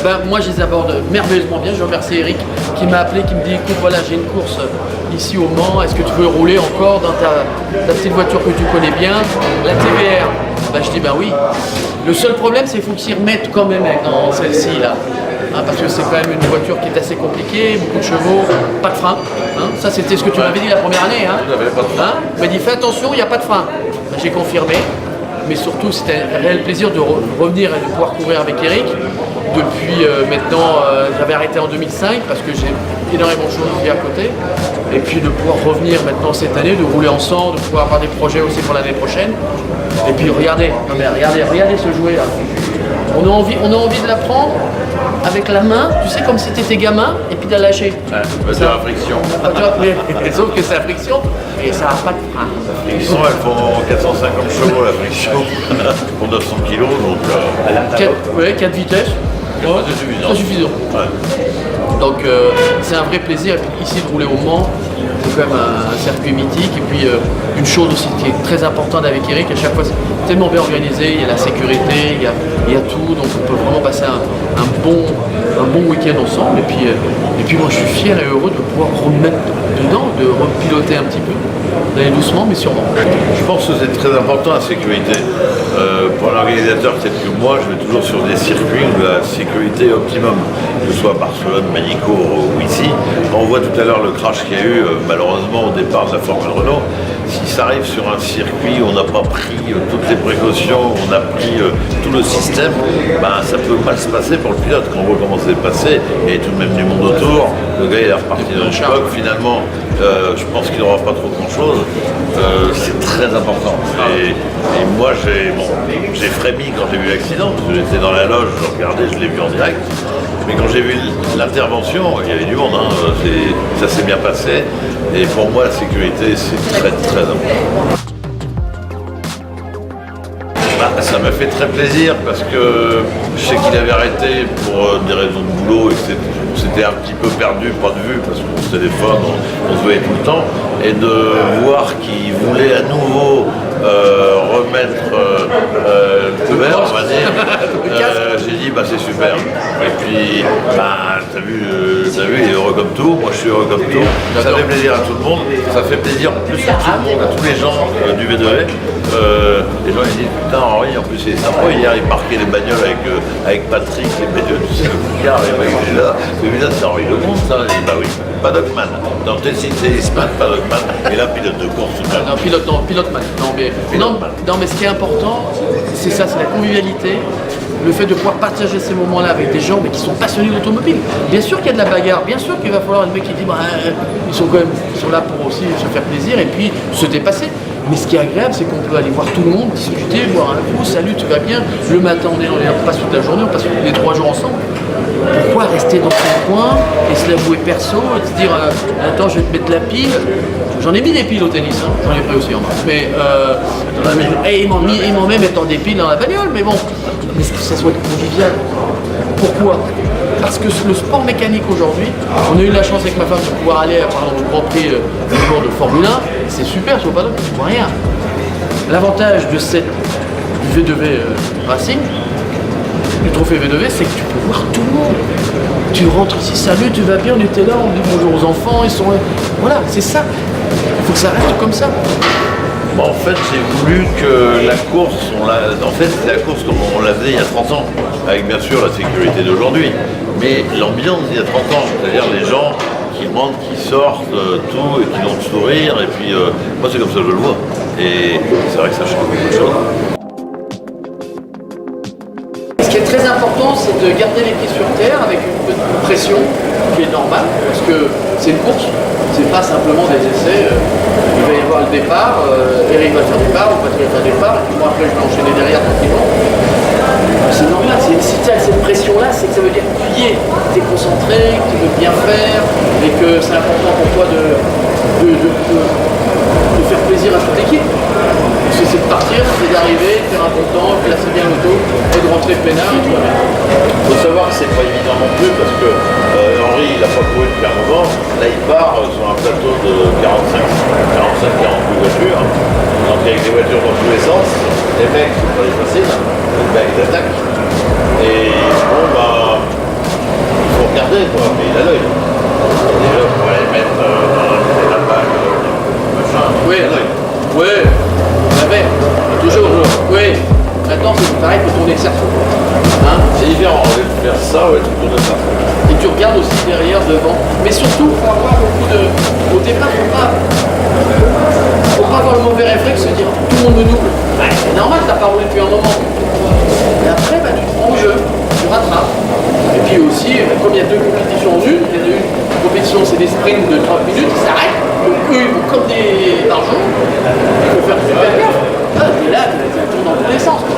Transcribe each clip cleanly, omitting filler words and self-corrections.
Ben, moi je les aborde merveilleusement bien. Je remercie Eric qui m'a appelé, qui me dit écoute voilà j'ai une course ici au Mans, est-ce que tu veux rouler encore dans ta petite voiture que tu connais bien, la TVR? Ben, je dis ben oui. Le seul problème c'est qu'il faut qu'ils remettent quand même dans celle-ci là. Hein, parce que c'est quand même une voiture qui est assez compliquée, beaucoup de chevaux, pas de frein. Hein. Ça c'était ce que tu m'avais dit la première année. Hein. Hein, il m'a dit fais attention, il n'y a pas de frein. Ben, j'ai confirmé. Mais surtout, c'était un réel plaisir de revenir et de pouvoir courir avec Eric. Depuis maintenant, j'avais arrêté en 2005 parce que j'ai énormément de choses à côté. Et puis de pouvoir revenir maintenant cette année, de rouler ensemble, de pouvoir avoir des projets aussi pour l'année prochaine. Et puis regardez, non mais regardez ce jouet là. On a envie de la prendre avec la main, tu sais, comme si t'étais gamin, et puis de la lâcher. Ouais, c'est la friction. Sauf que c'est la friction, et ça n'a pas de frein. Elles font 450 chevaux la friction, pour 900 kg, donc... 4 vitesses. Ouais, c'est suffisant. Ouais. Donc c'est un vrai plaisir, et puis ici de rouler au Mans, c'est quand même un circuit mythique. Et puis une chose aussi qui est très importante avec Eric, à chaque fois c'est tellement bien organisé, il y a la sécurité, il y a tout, donc on peut vraiment passer un bon week-end ensemble. Et puis moi je suis fier et heureux de pouvoir remettre dedans, de repiloter un petit peu, d'aller doucement mais sûrement. Je pense que c'est très important la sécurité. Pour l'organisateur tel que moi, je vais toujours sur des circuits où la sécurité est optimum, que ce soit à Barcelone, Manicourt ou ici. On voit tout à l'heure le crash qu'il y a eu malheureusement au départ de la Formule Renault. Si ça arrive sur un circuit où on n'a pas pris toutes les précautions, on a pris tout le système, ben, ça peut mal se passer pour le pilote. Quand on voit comment c'est passé, et tout de même du monde autour, le gars il est reparti dans le choc, finalement je pense qu'il n'aura pas trop grand chose. C'est très important. Et moi j'ai frémi quand j'ai vu l'accident, parce que j'étais dans la loge, je regardais, je l'ai vu en direct. Mais quand j'ai vu l'intervention, il y avait du monde, hein, ça s'est bien passé. Et pour moi, la sécurité, c'est très très important. Bah, ça m'a fait très plaisir parce que je sais qu'il avait arrêté pour des raisons de boulot et que c'était un petit peu perdu, pas de vue, parce qu'on se téléphone, on se voyait tout le temps. Et de voir qu'il voulait à nouveau remettre le feu vert, on va dire, j'ai dit bah c'est super. Et puis bah, t'as vu, il est heureux comme tout, moi je suis heureux comme tout. Ça fait plaisir à tout le monde, ça fait plaisir en plus à tout le monde, à tous les gens du V2V. Les gens ils disent putain Henri, en plus il est sympa, hier il parquait les bagnoles avec Patrick, les bagnoles, tu sais le Picard, il est là, celui-là c'est Henri Lemonde ça, et bah oui, Paddockman, dans Tessin, Paddockman, et là pilote de course. Non, piloteman. Non, mais ce qui est important, c'est ça, c'est la convivialité, le fait de pouvoir partager ces moments-là avec des gens mais qui sont passionnés d'automobile. Bien sûr qu'il y a de la bagarre, bien sûr qu'il va falloir un mec qui dit bah, ils sont là pour aussi se faire plaisir et puis se dépasser. Mais ce qui est agréable, c'est qu'on peut aller voir tout le monde, discuter, boire un coup, salut, tu vas bien. Le matin, on passe toute la journée, on passe les 3 jours ensemble. Pourquoi rester dans son coin et se la jouer perso et se dire attends, je vais te mettre la pile. J'en ai mis des piles au tennis, hein. J'en ai pris aussi en main. Mais ils m'ont même mettant des piles dans la bagnole, mais bon, mais que ça soit convivial. Pourquoi? Parce que le sport mécanique aujourd'hui, on a eu la chance avec ma femme de pouvoir aller par exemple, au Grand Prix de Formule 1, c'est super sur le paddock, tu vois rien. L'avantage du V2V Racing, du trophée V2V, c'est que tu peux voir tout le monde. Tu rentres ici, salut, tu vas bien, on était là, on dit bonjour aux enfants, ils sont là. Voilà, c'est ça. Il faut que ça reste comme ça. Bon, en fait, j'ai voulu que la course, c'est la course comme on la faisait il y a 30 ans, avec bien sûr la sécurité d'aujourd'hui, mais l'ambiance il y a 30 ans, c'est-à-dire les gens qui rentrent, qui sortent, tout, et qui ont le sourire, et puis moi c'est comme ça que je le vois, et c'est vrai que ça change beaucoup de choses. Ce qui est très important, c'est de garder les pieds sur terre avec une petite pression qui est normale, parce que c'est une course, c'est pas simplement des essais. Il va y avoir le départ, Eric va faire le départ, ou Patrick va faire le départ, et puis moi après je vais enchaîner derrière tranquillement. C'est normal, si tu as cette pression-là, c'est que ça veut dire que tu y es, tu es concentré, que tu veux bien faire, et que c'est important pour toi de faire plaisir à toute l'équipe. Parce que c'est de partir, c'est d'arriver, de faire un bon temps, de placer bien l'auto, et de rentrer peinard, et tout va bien. Il faut savoir que c'est pas évident non plus, parce que Henri, il n'a pas couru depuis un moment, là il part sur un plateau de 45-48 voitures, donc avec des voitures dans tous les sens, les mecs, c'est pas les faciles, les mecs ils attaquent, et bon bah, regarder, quoi, mais il a l'œil. Déjà, pour aller mettre dans la balle, machin, Oui, il a l'œil. oui, on avait, toujours. Oui, maintenant c'est pareil, il faut tourner le cerceau. Hein? C'est différent, au lieu de faire ça, ouais, tu tournes ça. Et tu regardes aussi derrière, devant. Mais surtout, il faut avoir beaucoup de. Au départ, il ne faut pas avoir le mauvais réflexe de se dire tout le monde me double. Ouais, c'est normal, tu n'as pas roulé depuis un moment. Et après, bah, tu te prends au jeu, tu rattrapes. Et puis aussi, comme il y a deux compétitions en une, il y en a une compétition, c'est des sprints de 30 minutes, ils s'arrêtent. Donc eux, ils vont comme des argents. Il faut faire super gaffe. Ah, et là, tu tournes dans tous les sens. Quoi.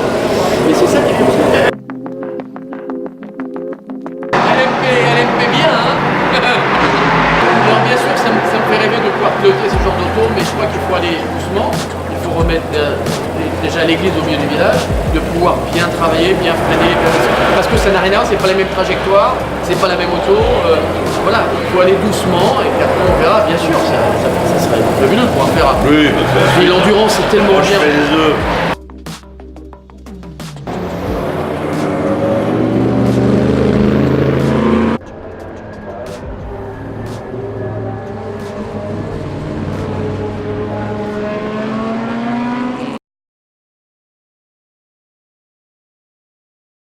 Mais c'est ça qui est possible. LMP bien, hein. Alors bien sûr, ça me fait rêver de pouvoir piloter ce genre d'auto, mais je crois qu'il faut aller doucement. Il faut remettre déjà l'église au milieu du village, de pouvoir bien travailler, bien freiner, parce que ça n'a rien à voir, c'est pas les mêmes trajectoires, c'est pas la même auto. Voilà, il faut aller doucement et puis après on verra. Bien sûr, ça serait fabuleux de pouvoir faire. Oui, mais Et l'endurance c'est tellement moi, je bien. fais les deux.